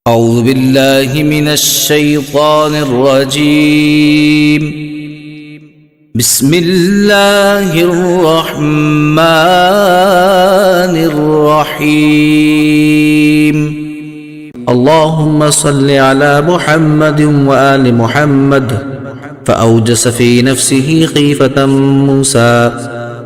أعوذ بالله من الشيطان الرجيم. بسم الله الرحمن الرحيم. اللهم صل على محمد وآل محمد. فأوجس في نفسه خيفة موسى.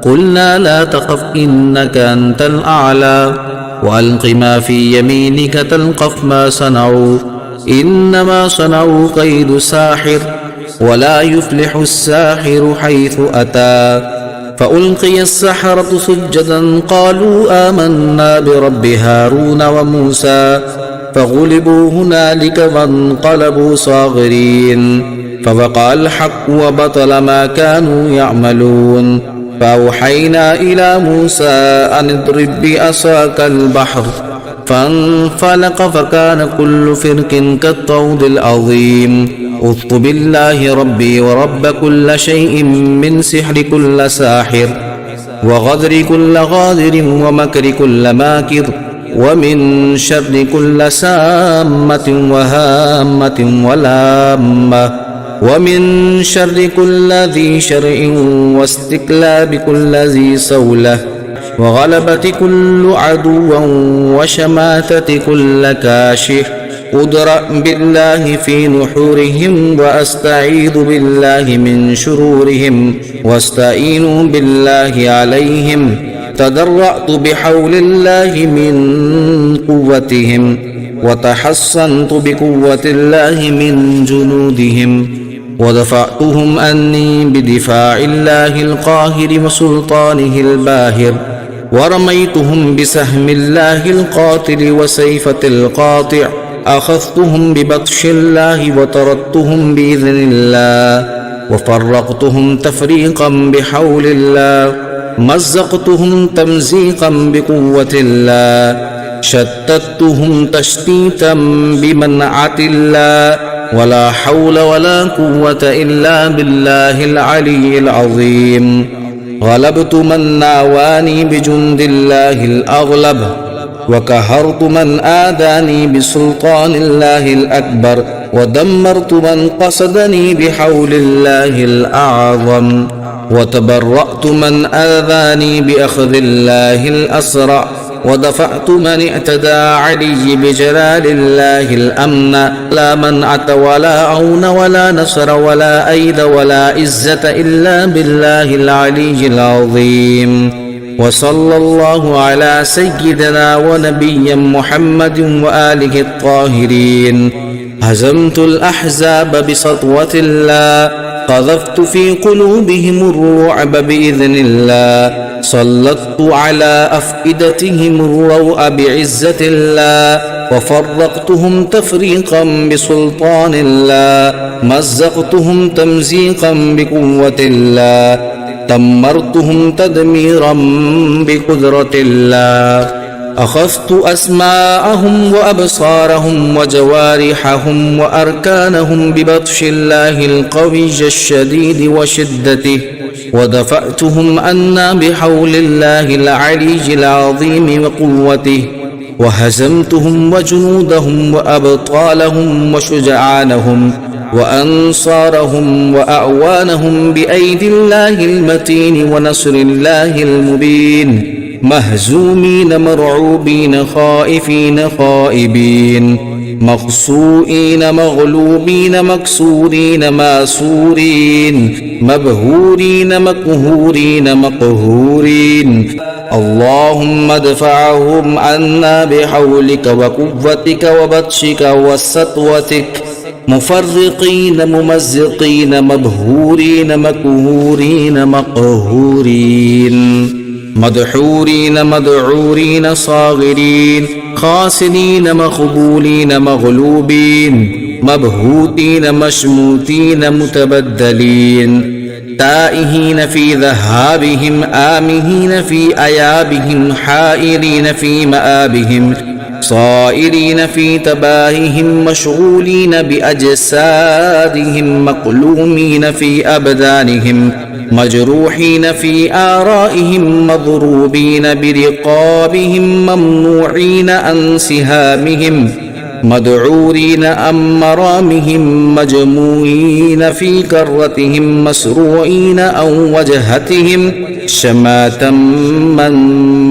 قلنا لا تخف إنك أنت الأعلى وألق ما في يمينك تلقف ما صنعوا إنما صنعوا كيد ساحر ولا يفلح الساحر حيث أتى. فألقي السحرة سجدا قالوا آمنا برب هارون وموسى فغلبوا هنالك وانقلبوا صاغرين. فوقع الحق وبطل ما كانوا يعملون. فأوحينا إلى موسى أن اضرب بعصاك البحر فانفلق فكان كل فرق كالطود العظيم. اذق بالله ربي ورب كل شيء من سحر كل ساحر وغدر كل غادر ومكر كل ماكر ومن شر كل سامة وهامة ولامة ومن شر كل ذي شرع واستكلاب كل ذي صولة وغلبة كل عدو وشماتة كل كاشف. أدرأ بالله في نحورهم وأستعيذ بالله من شرورهم واستعينوا بالله عليهم. تضرعت بحول الله من قوتهم وتحصنت بقوة الله من جنودهم ودفعتهم أني بدفاع الله القاهر وسلطانه الباهر. ورميتهم بسهم الله القاتل وسيفة القاطع. أخذتهم ببطش الله وطردتهم بإذن الله وفرقتهم تفريقا بحول الله. مزقتهم تمزيقا بقوة الله. شتتهم تشتيتا بمنعة الله. ولا حول ولا قوة إلا بالله العلي العظيم. غلبت من ناواني بجند الله الأغلب وكهرت من آذاني بسلطان الله الأكبر ودمرت من قصدني بحول الله الأعظم وتبرأت من آذاني بأخذ الله الأسرع ودفعت من اعتدى علي بجلال الله الأمن. لا منعة ولا عون ولا نصر ولا أيد ولا عزة إلا بالله العلي العظيم. وصلى الله على سيدنا ونبي محمد وآله الطاهرين. هزمت الأحزاب بسطوة الله. قذفت في قلوبهم الرعب بإذن الله. سلطت على أفئدتهم الروع بعزة الله. وفرقتهم تفريقا بسلطان الله. مزقتهم تمزيقا بقوة الله. دمرتهم تدميرا بقدرة الله. أخذت أسماعهم وأبصارهم وجوارحهم وأركانهم ببطش الله القوي الشديد وشدته ودفعتهم عنا بحول الله العلي العظيم وقوته. وهزمتهم وجنودهم وأبطالهم وشجعانهم وأنصارهم وأعوانهم بأيدي الله المتين ونصر الله المبين. مهزومين مرعوبين خائفين خائبين مقصوئين مغلوبين مكسورين ماسورين مبهورين مقهورين مقهورين. اللهم ادفعهم عنا بحولك وقوتك وبطشك وسطوتك. مفرقين ممزقين مبهورين مقهورين مقهورين مدحورين مدعورين صاغرين خاسرين مخبولين مغلوبين مبهوتين مشموتين متبدلين. تائهين في ذهابهم آمهين في أيابهم حائرين في مآبهم صائرين في تباههم مشغولين بأجسادهم مقلومين في أبدانهم مجروحين في آرائهم مضروبين برقابهم ممنوعين عن سهامهم مدعورين أم مرامهم مجموعين في كرتهم مسروعين أو وجهتهم شماتا من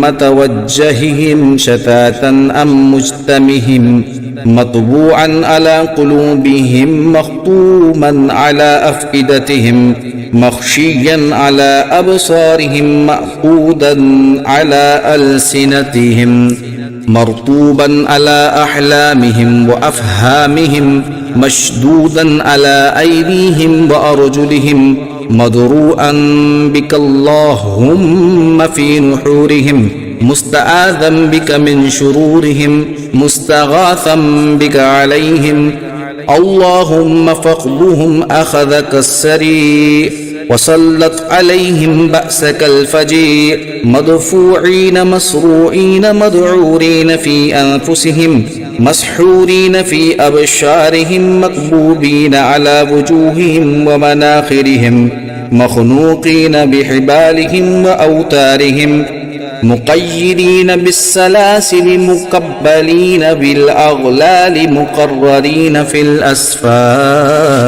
متوجههم شتاتا أم مجتمهم مطبوعا على قلوبهم مختوما على أفئدتهم مخشيا على أبصارهم مأخوذا على ألسنتهم مرطوبا على أحلامهم وأفهامهم مشدودا على أيديهم وأرجلهم مدروءا بك اللهم في نحورهم مستعاذا بك من شرورهم مستغاثا بك عليهم اللهم فاخذهم أخذك السريع وسلط عليهم بأسك الفجيع مدفوعين مسروعين مدعورين في أنفسهم مسحورين في أبشارهم مكبوبين على وجوههم ومناخرهم مخنوقين بحبالهم وأوتارهم مقيدين بالسلاسل مكبلين بالأغلال مقررين في الأسفاد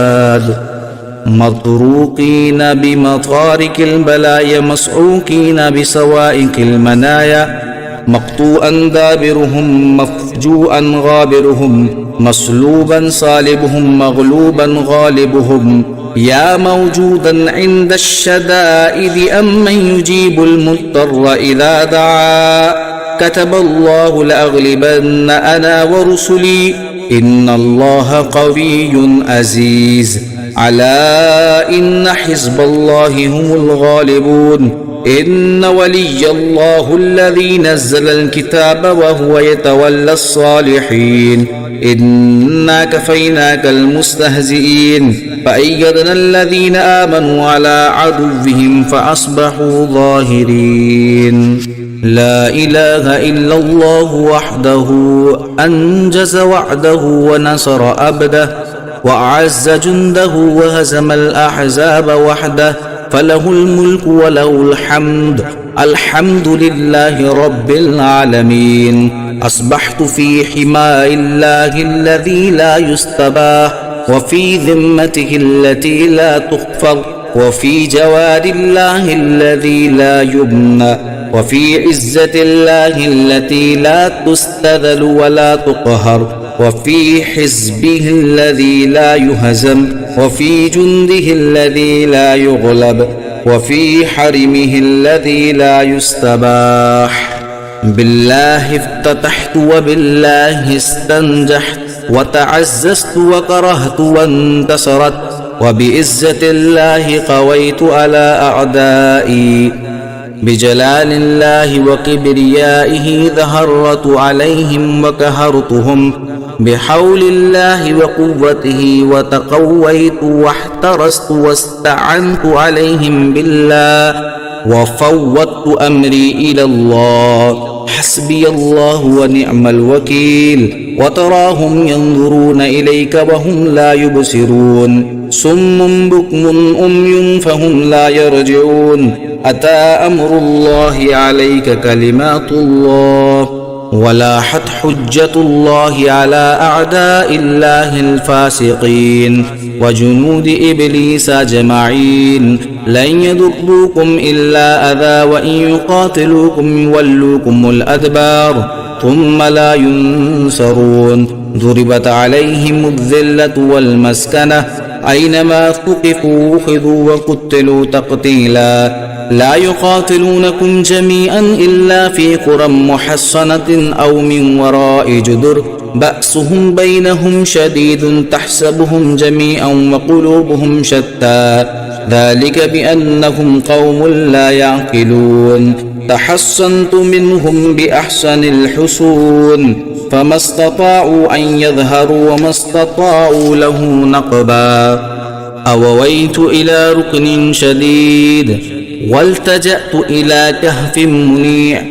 مطروقين بمطارق البلايا مسعوكين بسوائك المنايا مقطوعا دابرهم مفجوعا غابرهم مصلوبا صالبهم مغلوبا غالبهم يا موجودا عند الشدائد أمن يجيب المضطر إذا دعا كتب الله لأغلبن أنا ورسلي إن الله قوي عزيز ألا إن حزب الله هم الغالبون إن ولي الله الذي نزل الكتاب وهو يتولى الصالحين إنا كفيناك المستهزئين فأيدنا الذين آمنوا على عدوهم فأصبحوا ظاهرين لا إله إلا الله وحده أنجز وعده ونصر أبده وأعز جنده وهزم الأحزاب وحده فله الملك وله الحمد الحمد لله رب العالمين أصبحت في حماء الله الذي لا يستباح وفي ذمته التي لا تخفض وفي جواد الله الذي لا يبنى وفي عزة الله التي لا تستذل ولا تقهر وفي حزبه الذي لا يهزم وفي جنده الذي لا يغلب وفي حرمه الذي لا يستباح بالله افتتحت وبالله استنجحت وتعززت وكرهت وانتصرت وبعزة الله قويت على أعدائي بجلال الله وكبريائه ظهرت عليهم وكهرتهم بحول الله وقوته وتقويت واحترست واستعنت عليهم بالله وفوضت أمري إلى الله حسبي الله ونعم الوكيل وتراهم ينظرون إليك وهم لا يبصرون صم بكم أمي فهم لا يرجعون أتى أمر الله عليك كلمات الله ولاحت حجة الله على أعداء الله الفاسقين وجنود إبليس أجمعين لن يضروكم إلا أذى وإن يقاتلوكم يولوكم الأدبار ثم لا ينصرون ضربت عليهم الذلة والمسكنة أينما ثقفوا أخذوا وقتلوا تقتيلا لا يقاتلونكم جميعا إلا في قرى محصنة أو من وراء جدر بأسهم بينهم شديد تحسبهم جميعا وقلوبهم شتى ذلك بأنهم قوم لا يعقلون تحصنت منهم بأحسن الحصون فما استطاعوا أن يظهروا وما استطاعوا له نقبا أوويت إلى ركن شديد والتجأت إلى كهف منيع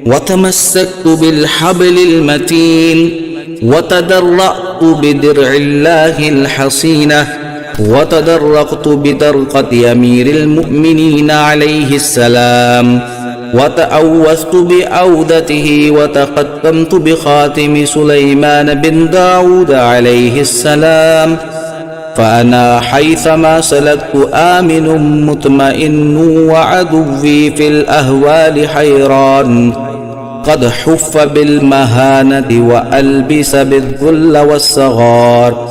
وتمسكت بالحبل المتين وتدرأت بدرع الله الحصينة وتدرقت بدرقة أمير المؤمنين عليه السلام وتأوذت بعودته وتختمت بخاتم سليمان بن داود عليه السلام. فأنا حيثما سلكت آمن مطمئن وعدوي في الأهوال حيران. قد حف بالمهانة وألبس بالذل والصغار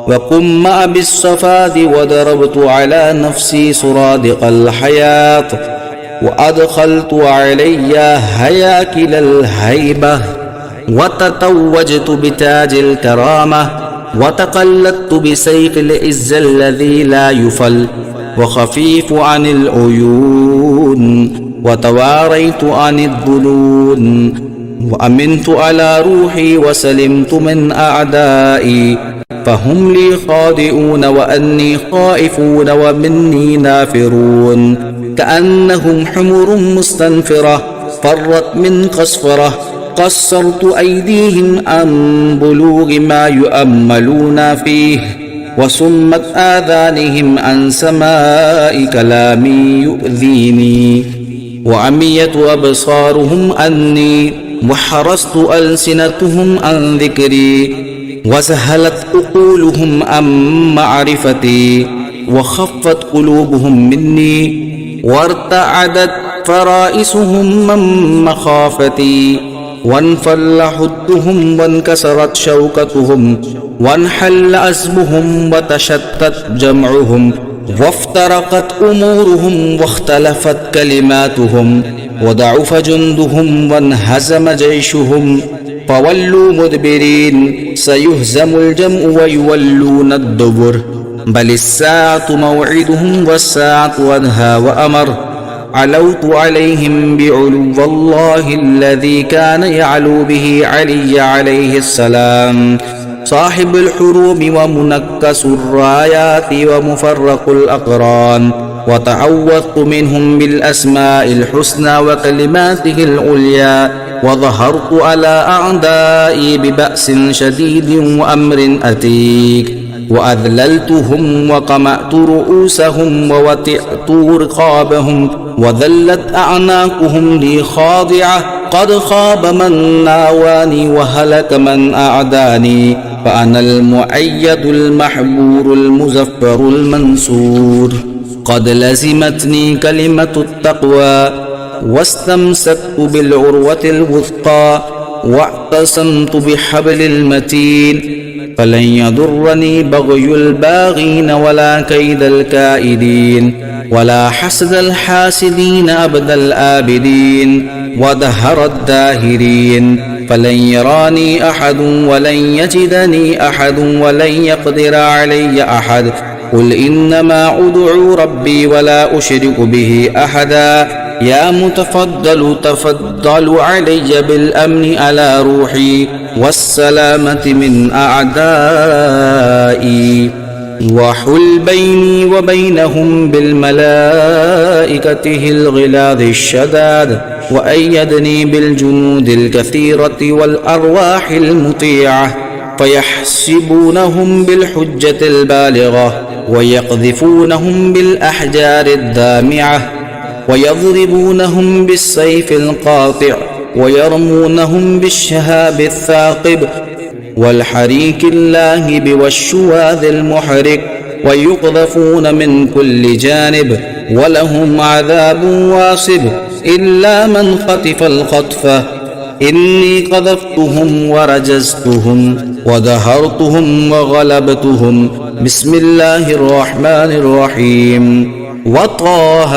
وقمع بالصفاد وضربت على نفسي سرادق الحياة وأدخلت علي هياكل الهيبة وتتوجت بتاج الكرامة وتقلدت بسيف العز الذي لا يفل وخفيف عن العيون وتواريت عن الظنون وأمنت على روحي وسلمت من أعدائي فهم لي خادئون وأني خائفون ومني نافرون كأنهم حمر مستنفرة فرت من قصفرة قصرت أيديهم عن بلوغ ما يؤملون فيه وصمت آذانهم عن سماء كلامي يؤذيني وعميت أبصارهم عني وحرست ألسنتهم عن ذكري وسهلت عقولهم عن معرفتي وخفت قلوبهم مني وارتعدت فرائسهم من مخافتي وانفل حدهم وانكسرت شوكتهم وانحل عزمهم وتشتت جمعهم وافترقت أمورهم واختلفت كلماتهم وضعف جندهم وانهزم جيشهم فولوا مدبرين سيهزم الجمع ويولون الدبر بل الساعة موعدهم والساعة أدهى وأمر علوت عليهم بعلو الله الذي كان يعلو به علي عليه السلام صاحب الحروب ومنكس الرايات ومفرق الأقران وتعوذت منهم بالأسماء الحسنى وكلماته العليا وظهرت على أعدائي ببأس شديد وأمر أتيك وأذللتهم وقمأت رؤوسهم ووطئت رقابهم وذلت أعناقهم لي خاضعة قد خاب من ناواني وهلك من أعداني فأنا المؤيد المحبور المزفر المنصور قد لزمتني كلمة التقوى واستمسكت بالعروة الوثقى واعتصمت بحبل المتين فلن يضرني بغي الباغين ولا كيد الكائدين ولا حسد الحاسدين أبد الآبدين ودهر الداهرين فلن يراني أحد ولن يجدني أحد ولن يقدر علي أحد قل إنما أدعو ربي ولا أشرك به أحدا يا متفضل تفضل علي بالأمن على روحي والسلامة من أعدائي وحل بيني وبينهم بالملائكة الغلاظ الشداد وأيدني بالجنود الكثيرة والأرواح المطيعة فيحسبونهم بالحجة البالغة ويقذفونهم بالأحجار الدامعة ويضربونهم بالسيف القاطع ويرمونهم بالشهاب الثاقب والحريك اللاهب والشواذ المحرق ويقذفون من كل جانب ولهم عذاب واصب إلا من خطف الخطفة إني قذفتهم ورجزتهم ودهرتهم وغلبتهم بسم الله الرحمن الرحيم وطه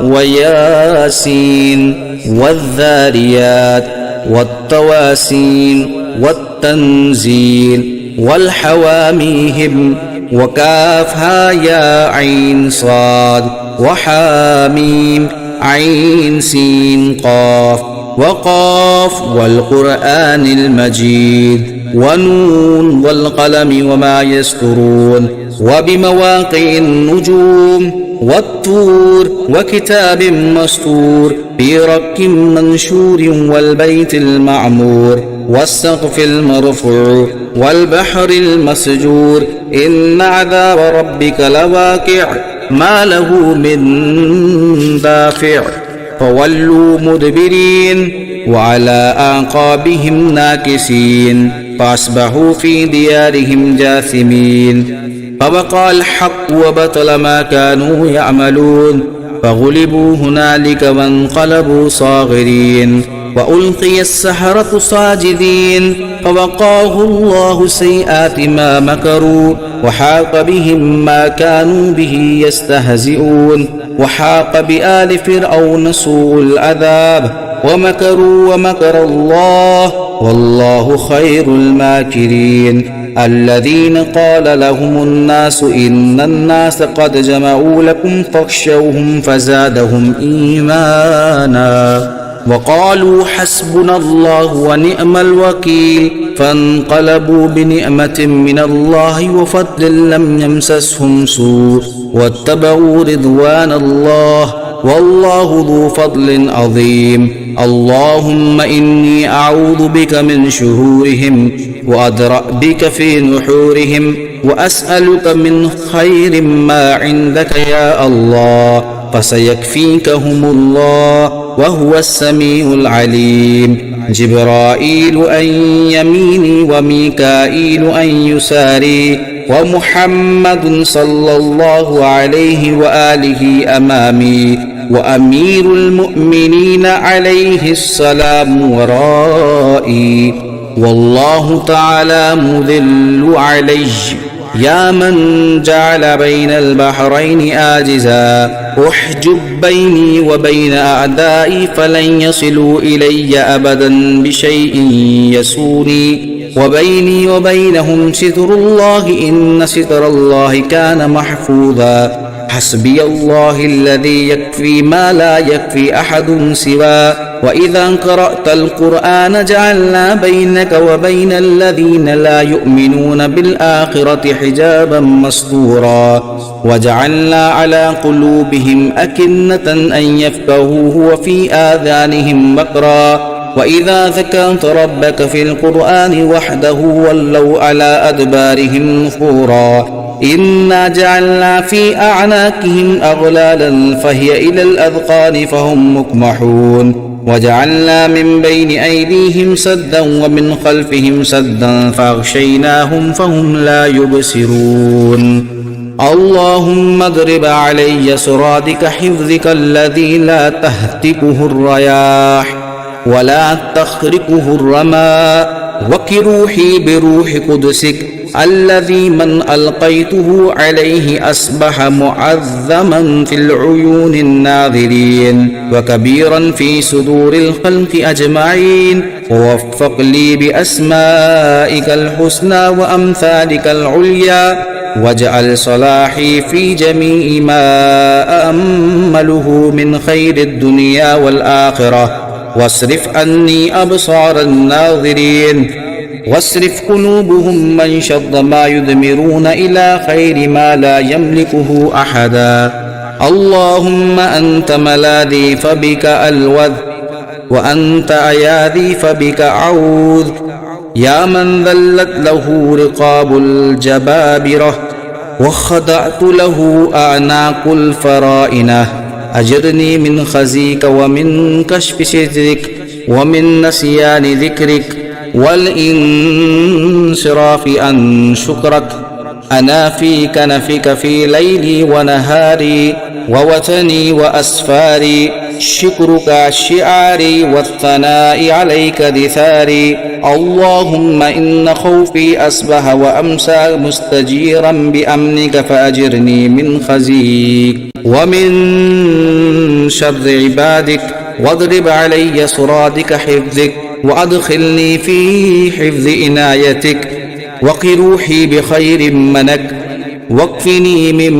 وياسين والذاريات والتواسين والتنزيل والحواميهم وكافها يا عين صاد وحاميم عين سين قاف وقاف والقرآن المجيد ونون والقلم وما يسطرون وبمواقع النجوم والطور وكتاب مسطور في رك منشور والبيت المعمور والسقف المرفوع والبحر المسجور إن عذاب ربك لواقع ما له من دافع فولوا مدبرين وعلى أعقابهم ناكسين فأصبحوا في ديارهم جاثمين فوقع الحق وبطل ما كانوا يعملون فغلبوا هنالك وانقلبوا صاغرين وألقي السحرة ساجدين فوقاه الله سيئات ما مكروا وحاق بهم ما كانوا به يستهزئون وحاق بآل فرعون سوء العذاب ومكروا ومكر الله والله خير الماكرين الذين قال لهم الناس إن الناس قد جمعوا لكم فاخشوهم فزادهم إيمانا وقالوا حسبنا الله ونعم الوكيل فانقلبوا بنعمة من الله وفضل لم يمسسهم سوء واتبعوا رضوان الله والله ذو فضل عظيم اللهم إني أعوذ بك من شرورهم وأدرأ بك في نحورهم وأسألك من خير ما عندك يا الله فسيكفيكهم الله وهو السميع العليم جبرائيل عن يميني وميكائيل عن يساري ومحمد صلى الله عليه وآله أمامي وأمير المؤمنين عليه السلام ورائي والله تعالى مذل علي يا من جعل بين البحرين آجزا احجب بيني وبين أعدائي فلن يصلوا إلي أبدا بشيء يسوني وبيني وبينهم ستر الله إن ستر الله كان محفوظا حسبي الله الذي يكفي ما لا يكفي أحد سواه وإذا قرأت القرآن جعلنا بينك وبين الذين لا يؤمنون بالآخرة حجابا مستورا وجعلنا على قلوبهم أكنة أن يفقهوه وفي آذانهم وقرا وإذا ذكرت ربك في القرآن وحده ولوا على أدبارهم نفورا إنا جعلنا في أعناقهم أغلالا فهي إلى الأذقان فهم مكمحون وجعلنا من بين أيديهم سدا ومن خلفهم سدا فأغشيناهم فهم لا يبصرون اللهم اضرب علي سرادك حفظك الذي لا تهتكه الرياح ولا تخرقه الرماء وكروحي بروح قدسك الذي من ألقيته عليه أصبح معظما في العيون الناظرين وكبيرا في صدور الخلق أجمعين ووفق لي بأسمائك الحسنى وأمثالك العليا واجعل صلاحي في جميع ما أأمله من خير الدنيا والآخرة واصرف عني أبصار الناظرين واصرف قلوبهم من شر ما يدمرون إلى خير ما لا يملكه أحدا اللهم أنت ملاذي فبك ألوذ وأنت أياذي فبك أعوذ يا من ذلت له رقاب الجبابرة وخضعت له أعناق الفرائنة أجرني من خزيك ومن كشف سترك ومن نسيان ذكرك والانصراف عن شكرك أنا في كنفك في ليلي ونهاري ووتني وأسفاري شكرك شعاري والثناء عليك دثاري اللهم إن خوفي أصبح وأمسى مستجيرا بأمنك فأجرني من خزيك ومن شر عبادك واضرب علي سرادك حفظك وأدخلني في حفظ عنايتك وق روحي بخير منك واكفني من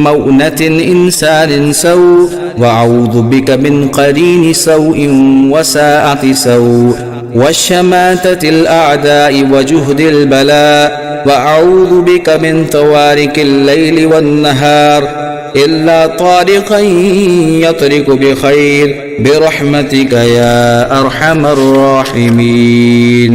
مؤنة إنسان سوء وأعوذ بك من قرين سوء وساءة سوء والشماتة الأعداء وجهد البلاء وأعوذ بك من توارك الليل والنهار إلا طارقا يطرق بخير برحمتك يا أرحم الراحمين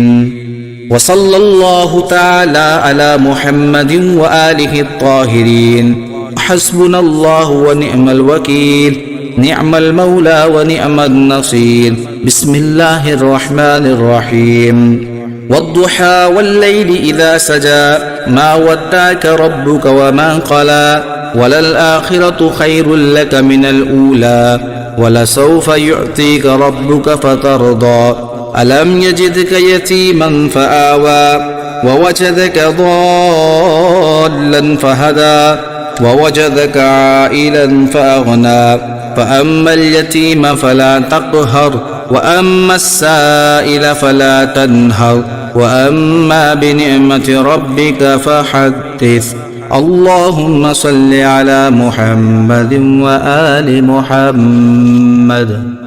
وصلى الله تعالى على محمد وآله الطاهرين حسبنا الله ونعم الوكيل نعم المولى ونعم النصير. بسم الله الرحمن الرحيم. والضحى والليل إذا سجى ما ودعك ربك وما قلى وللآخرة خير لك من الأولى ولسوف يعطيك ربك فترضى ألم يجدك يتيما فآوى ووجدك ضالا فهدى ووجدك عائلا فأغنى فأما اليتيم فلا تقهر وأما السائل فلا تنهر وأما بنعمة ربك فحدث. اللهم صل على محمد وآل محمد.